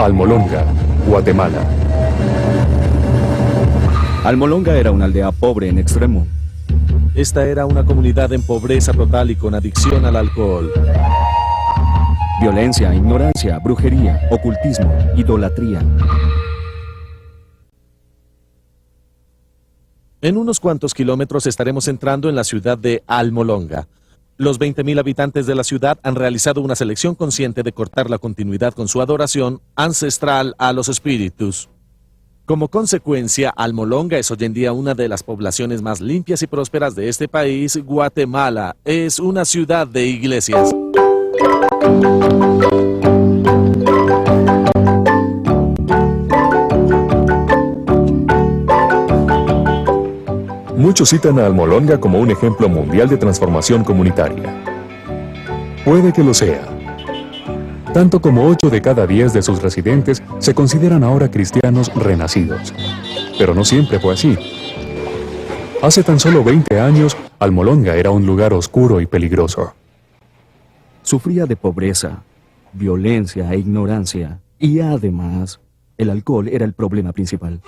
Almolonga, Guatemala. Almolonga era una aldea pobre en extremo. Esta era una comunidad en pobreza total y con adicción al alcohol. Violencia, ignorancia, brujería, ocultismo, idolatría. En unos cuantos kilómetros estaremos entrando en la ciudad de Almolonga. Los 20.000 habitantes de la ciudad han realizado una selección consciente de cortar la continuidad con su adoración ancestral a los espíritus. Como consecuencia, Almolonga es hoy en día una de las poblaciones más limpias y prósperas de este país. Guatemala es una ciudad de iglesias. Muchos citan a Almolonga como un ejemplo mundial de transformación comunitaria. Puede que lo sea. Tanto como 8 de cada 10 de sus residentes se consideran ahora cristianos renacidos. Pero no siempre fue así. Hace tan solo 20 años, Almolonga era un lugar oscuro y peligroso. Sufría de pobreza, violencia e ignorancia. Y además, el alcohol era el problema principal.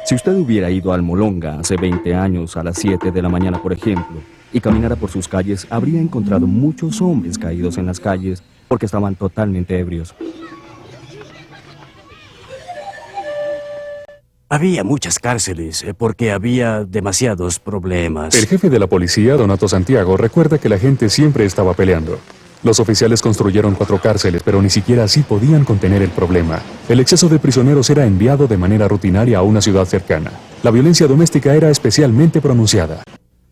Si usted hubiera ido a Almolonga hace 20 años a las 7 de la mañana, por ejemplo, y caminara por sus calles, habría encontrado muchos hombres caídos en las calles porque estaban totalmente ebrios. Había muchas cárceles porque había demasiados problemas. El jefe de la policía, Donato Santiago, recuerda que la gente siempre estaba peleando. Los oficiales construyeron 4 cárceles, pero ni siquiera así podían contener el problema. El exceso de prisioneros era enviado de manera rutinaria a una ciudad cercana. La violencia doméstica era especialmente pronunciada.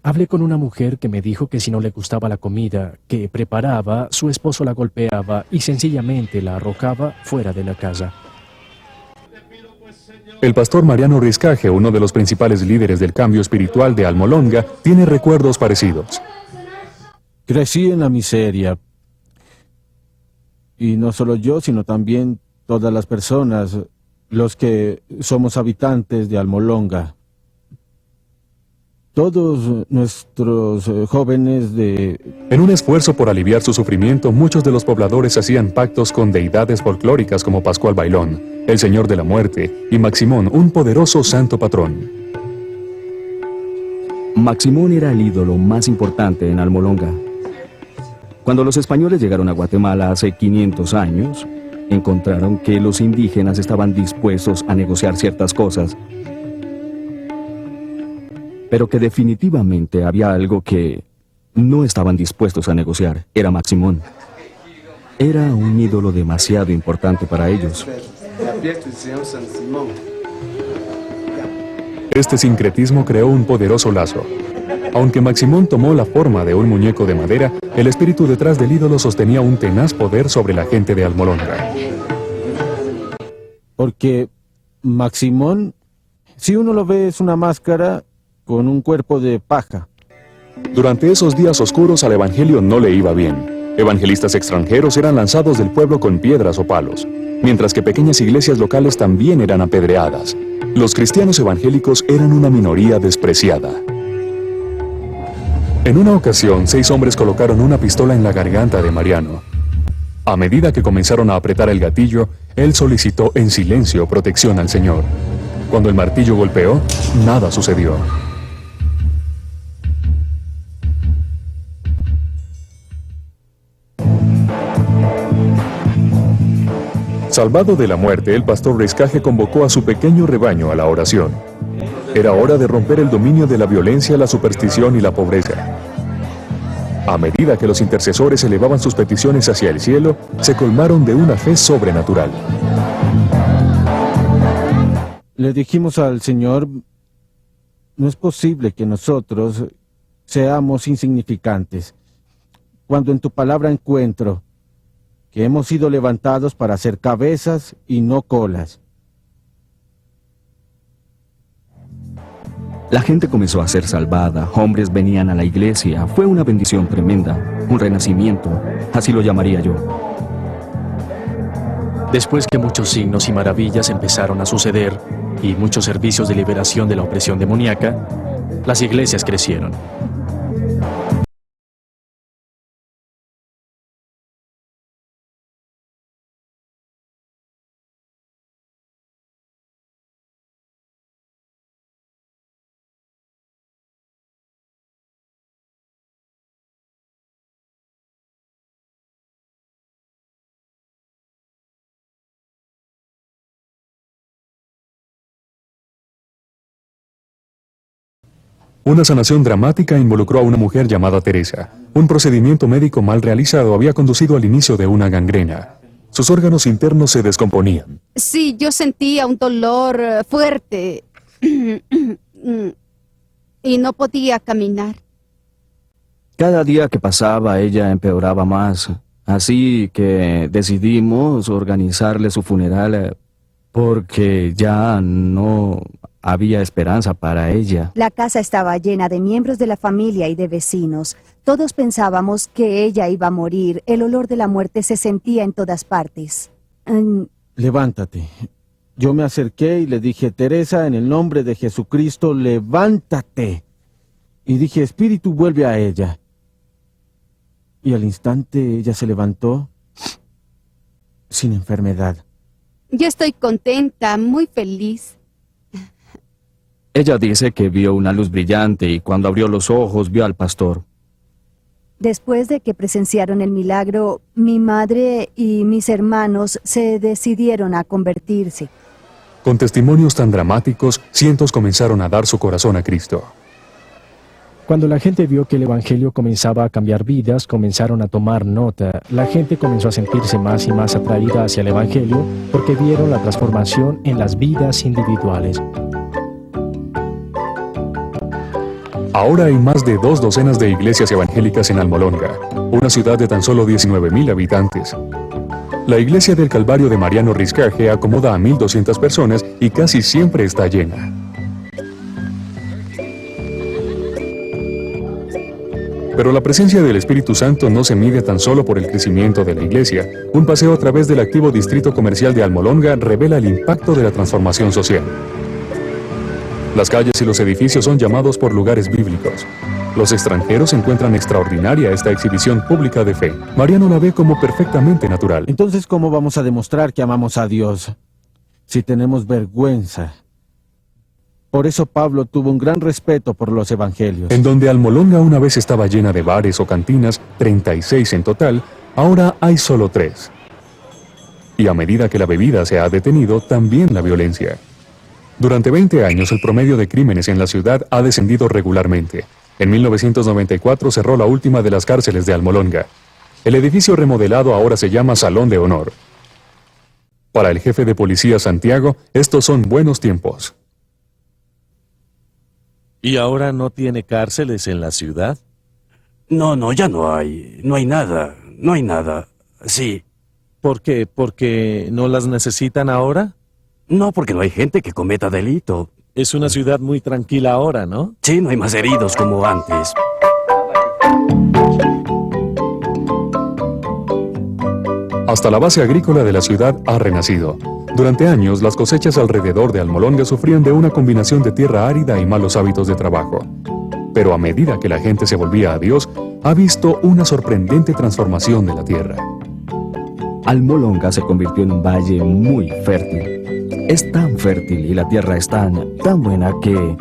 Hablé con una mujer que me dijo que si no le gustaba la comida que preparaba, su esposo la golpeaba y sencillamente la arrojaba fuera de la casa. El pastor Mariano Riscaje, uno de los principales líderes del cambio espiritual de Almolonga, tiene recuerdos parecidos. Crecí en la miseria. Y no solo yo, sino también todas las personas, los que somos habitantes de Almolonga. Todos nuestros jóvenes En un esfuerzo por aliviar su sufrimiento, muchos de los pobladores hacían pactos con deidades folclóricas como Pascual Bailón, el Señor de la Muerte, y Maximón, un poderoso santo patrón. Maximón era el ídolo más importante en Almolonga. Cuando los españoles llegaron a Guatemala hace 500 años, encontraron que los indígenas estaban dispuestos a negociar ciertas cosas, pero que definitivamente había algo que no estaban dispuestos a negociar. Era Maximón. Era un ídolo demasiado importante para ellos. Este sincretismo creó un poderoso lazo. Aunque Maximón tomó la forma de un muñeco de madera, el espíritu detrás del ídolo sostenía un tenaz poder sobre la gente de Almolonga. Porque Maximón, si uno lo ve, es una máscara con un cuerpo de paja. Durante esos días oscuros al evangelio no le iba bien. Evangelistas extranjeros eran lanzados del pueblo con piedras o palos, mientras que pequeñas iglesias locales también eran apedreadas. Los cristianos evangélicos eran una minoría despreciada. En una ocasión, 6 hombres colocaron una pistola en la garganta de Mariano. A medida que comenzaron a apretar el gatillo, él solicitó en silencio protección al Señor. Cuando el martillo golpeó, nada sucedió. Salvado de la muerte, el pastor Riscaje convocó a su pequeño rebaño a la oración. Era hora de romper el dominio de la violencia, la superstición y la pobreza. A medida que los intercesores elevaban sus peticiones hacia el cielo, se colmaron de una fe sobrenatural. Le dijimos al Señor, no es posible que nosotros seamos insignificantes. Cuando en tu palabra encuentro que hemos sido levantados para ser cabezas y no colas. La gente comenzó a ser salvada, hombres venían a la iglesia, fue una bendición tremenda, un renacimiento, así lo llamaría yo. Después que muchos signos y maravillas empezaron a suceder y muchos servicios de liberación de la opresión demoníaca, las iglesias crecieron. Una sanación dramática involucró a una mujer llamada Teresa. Un procedimiento médico mal realizado había conducido al inicio de una gangrena. Sus órganos internos se descomponían. Sí, yo sentía un dolor fuerte y no podía caminar. Cada día que pasaba ella empeoraba más, así que decidimos organizarle su funeral porque ya no había esperanza para ella. La casa estaba llena de miembros de la familia y de vecinos. Todos pensábamos que ella iba a morir. El olor de la muerte se sentía en todas partes. Levántate. Yo me acerqué y le dije, Teresa, en el nombre de Jesucristo, levántate. Y dije, Espíritu, vuelve a ella. Y al instante ella se levantó sin enfermedad. Yo estoy contenta, muy feliz. Ella dice que vio una luz brillante y cuando abrió los ojos vio al pastor. Después de que presenciaron el milagro, mi madre y mis hermanos se decidieron a convertirse. Con testimonios tan dramáticos, cientos comenzaron a dar su corazón a Cristo. Cuando la gente vio que el Evangelio comenzaba a cambiar vidas, comenzaron a tomar nota. La gente comenzó a sentirse más y más atraída hacia el Evangelio porque vieron la transformación en las vidas individuales. Ahora hay más de 2 docenas de iglesias evangélicas en Almolonga, una ciudad de tan solo 19,000 habitantes. La iglesia del Calvario de Mariano Riscaje acomoda a 1,200 personas y casi siempre está llena. Pero la presencia del Espíritu Santo no se mide tan solo por el crecimiento de la iglesia. Un paseo a través del activo distrito comercial de Almolonga revela el impacto de la transformación social. Las calles y los edificios son llamados por lugares bíblicos. Los extranjeros encuentran extraordinaria esta exhibición pública de fe. Mariano la ve como perfectamente natural. Entonces, ¿cómo vamos a demostrar que amamos a Dios si tenemos vergüenza? Por eso Pablo tuvo un gran respeto por los evangelios. En donde Almolonga una vez estaba llena de bares o cantinas, 36 en total, ahora hay solo 3. Y a medida que la bebida se ha detenido, también la violencia. Durante 20 años, el promedio de crímenes en la ciudad ha descendido regularmente. En 1994 cerró la última de las cárceles de Almolonga. El edificio remodelado ahora se llama Salón de Honor. Para el jefe de policía Santiago, estos son buenos tiempos. ¿Y ahora no tiene cárceles en la ciudad? No, ya no hay. No hay nada. Sí. ¿Por qué? ¿Porque no las necesitan ahora? No, porque no hay gente que cometa delito. Es una ciudad muy tranquila ahora, ¿no? Sí, no hay más heridos como antes. Hasta la base agrícola de la ciudad ha renacido. Durante años, las cosechas alrededor de Almolonga sufrían de una combinación de tierra árida y malos hábitos de trabajo. Pero a medida que la gente se volvía a Dios, ha visto una sorprendente transformación de la tierra. Almolonga se convirtió en un valle muy fértil. Es tan fértil y la tierra es tan buena que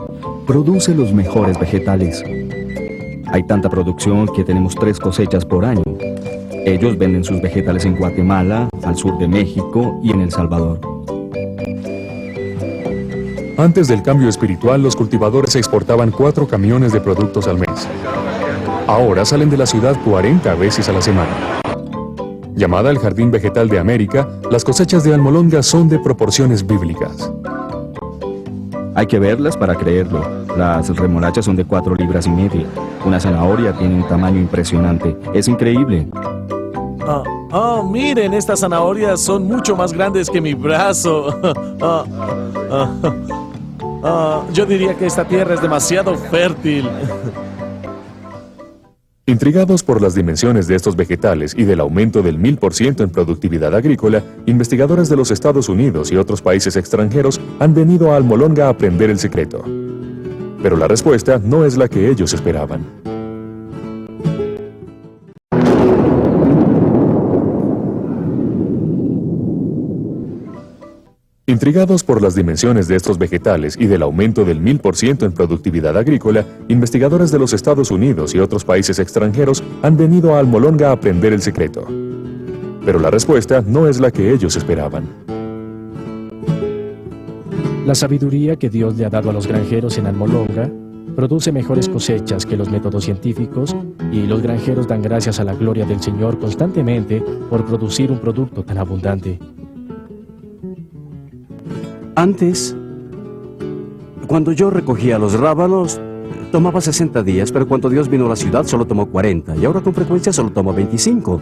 produce los mejores vegetales. Hay tanta producción que tenemos 3 cosechas por año. Ellos venden sus vegetales en Guatemala, al sur de México y en El Salvador. Antes del cambio espiritual, los cultivadores exportaban 4 camiones de productos al mes. Ahora salen de la ciudad 40 veces a la semana. Llamada el Jardín Vegetal de América, las cosechas de Almolonga son de proporciones bíblicas. Hay que verlas para creerlo. Las remolachas son de 4,5 libras. Una zanahoria tiene un tamaño impresionante. Es increíble. Miren, estas zanahorias son mucho más grandes que mi brazo. Yo diría que esta tierra es demasiado fértil. Intrigados por las dimensiones de estos vegetales y del aumento del 1000% en productividad agrícola, investigadores de los Estados Unidos y otros países extranjeros han venido a Almolonga a aprender el secreto. Pero la respuesta no es la que ellos esperaban. Intrigados por las dimensiones de estos vegetales y del aumento del 1000% en productividad agrícola, investigadores de los Estados Unidos y otros países extranjeros han venido a Almolonga a aprender el secreto. Pero la respuesta no es la que ellos esperaban. La sabiduría que Dios le ha dado a los granjeros en Almolonga produce mejores cosechas que los métodos científicos y los granjeros dan gracias a la gloria del Señor constantemente por producir un producto tan abundante. Antes, cuando yo recogía los rábanos, tomaba 60 días, pero cuando Dios vino a la ciudad solo tomó 40 y ahora con frecuencia solo toma 25.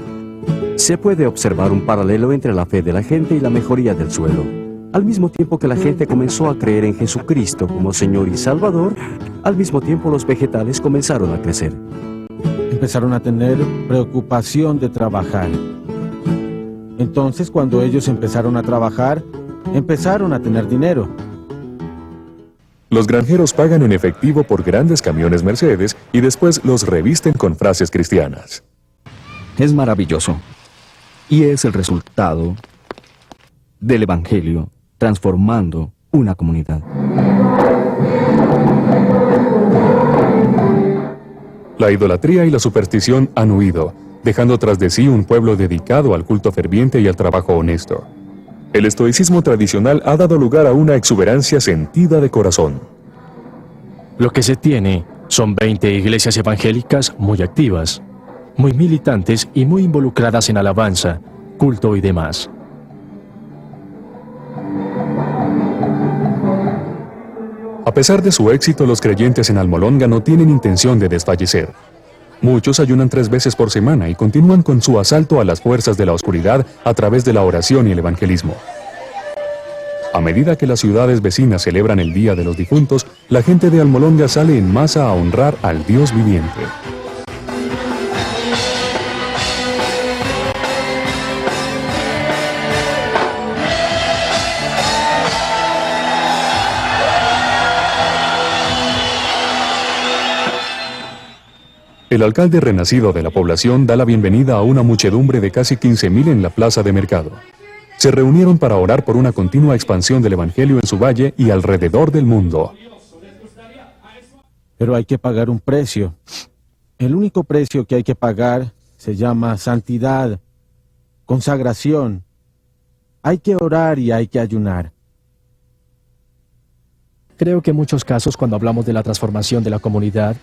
Se puede observar un paralelo entre la fe de la gente y la mejoría del suelo. Al mismo tiempo que la gente comenzó a creer en Jesucristo como Señor y Salvador, al mismo tiempo los vegetales comenzaron a crecer. Empezaron a tener preocupación de trabajar. Entonces, cuando ellos empezaron a trabajar, empezaron a tener dinero. Los granjeros pagan en efectivo por grandes camiones Mercedes y después los revisten con frases cristianas. Es maravilloso. Y es el resultado del Evangelio transformando una comunidad. La idolatría y la superstición han huido, dejando tras de sí un pueblo dedicado al culto ferviente y al trabajo honesto. El estoicismo tradicional ha dado lugar a una exuberancia sentida de corazón. Lo que se tiene son 20 iglesias evangélicas muy activas, muy militantes y muy involucradas en alabanza, culto y demás. A pesar de su éxito, los creyentes en Almolonga no tienen intención de desfallecer. Muchos ayunan 3 veces por semana y continúan con su asalto a las fuerzas de la oscuridad a través de la oración y el evangelismo. A medida que las ciudades vecinas celebran el Día de los Difuntos, la gente de Almolonga sale en masa a honrar al Dios viviente. El alcalde renacido de la población da la bienvenida a una muchedumbre de casi 15,000 en la plaza de mercado. Se reunieron para orar por una continua expansión del evangelio en su valle y alrededor del mundo. Pero hay que pagar un precio. El único precio que hay que pagar se llama santidad, consagración. Hay que orar y hay que ayunar. Creo que en muchos casos cuando hablamos de la transformación de la comunidad,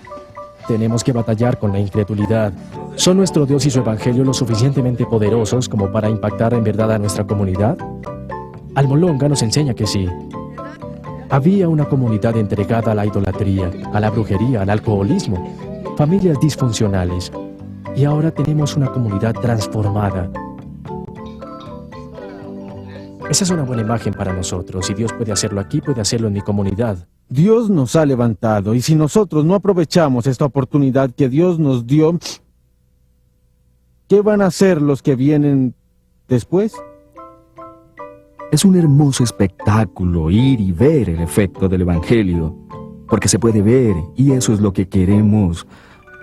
tenemos que batallar con la incredulidad. ¿Son nuestro Dios y su Evangelio lo suficientemente poderosos como para impactar en verdad a nuestra comunidad? Almolonga nos enseña que sí. Había una comunidad entregada a la idolatría, a la brujería, al alcoholismo, familias disfuncionales. Y ahora tenemos una comunidad transformada. Esa es una buena imagen para nosotros. Si Dios puede hacerlo aquí, puede hacerlo en mi comunidad. Dios nos ha levantado y si nosotros no aprovechamos esta oportunidad que Dios nos dio, ¿qué van a hacer los que vienen después? Es un hermoso espectáculo ir y ver el efecto del Evangelio, porque se puede ver y eso es lo que queremos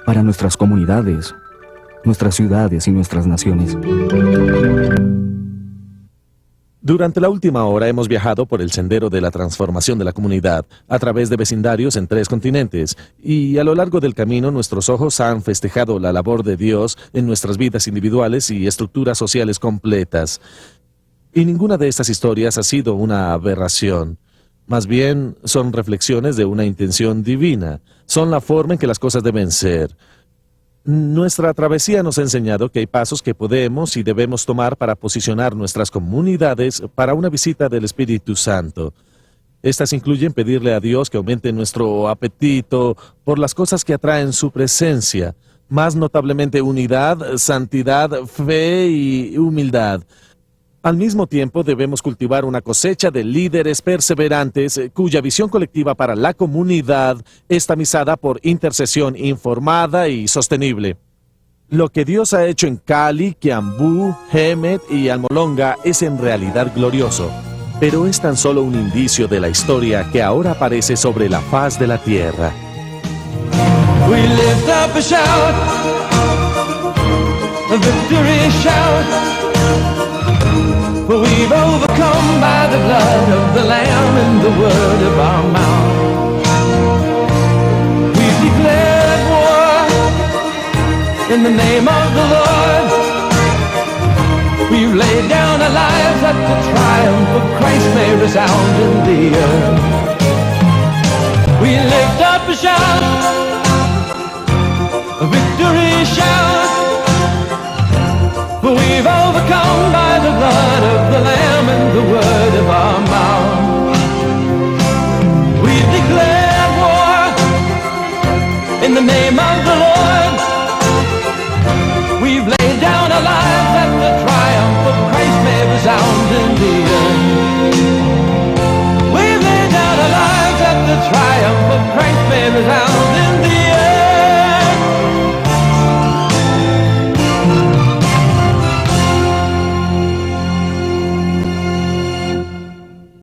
para nuestras comunidades, nuestras ciudades y nuestras naciones. Durante la última hora hemos viajado por el sendero de la transformación de la comunidad, a través de vecindarios en 3 continentes, y a lo largo del camino nuestros ojos han festejado la labor de Dios en nuestras vidas individuales y estructuras sociales completas. Y ninguna de estas historias ha sido una aberración. Más bien, son reflexiones de una intención divina. Son la forma en que las cosas deben ser. Nuestra travesía nos ha enseñado que hay pasos que podemos y debemos tomar para posicionar nuestras comunidades para una visita del Espíritu Santo. Estas incluyen pedirle a Dios que aumente nuestro apetito por las cosas que atraen su presencia, más notablemente unidad, santidad, fe y humildad. Al mismo tiempo, debemos cultivar una cosecha de líderes perseverantes cuya visión colectiva para la comunidad es tamizada por intercesión informada y sostenible. Lo que Dios ha hecho en Cali, Quiambú, Hemet y Almolonga es en realidad glorioso, pero es tan solo un indicio de la historia que ahora aparece sobre la faz de la tierra. We lift up a shout, a victory shout. For we've overcome by the blood of the Lamb and the word of our mouth. We've declared war in the name of the Lord. We've laid down our lives that the triumph of Christ may resound in the earth. We lift up up a shout, a victory shout. For we've overcome by the blood of the Lamb and the word of our mouth. We've declared war in the name of the Lord. We've laid down our lives that the triumph of Christ may resound in the earth. We've laid down our lives that the triumph of Christ may resound.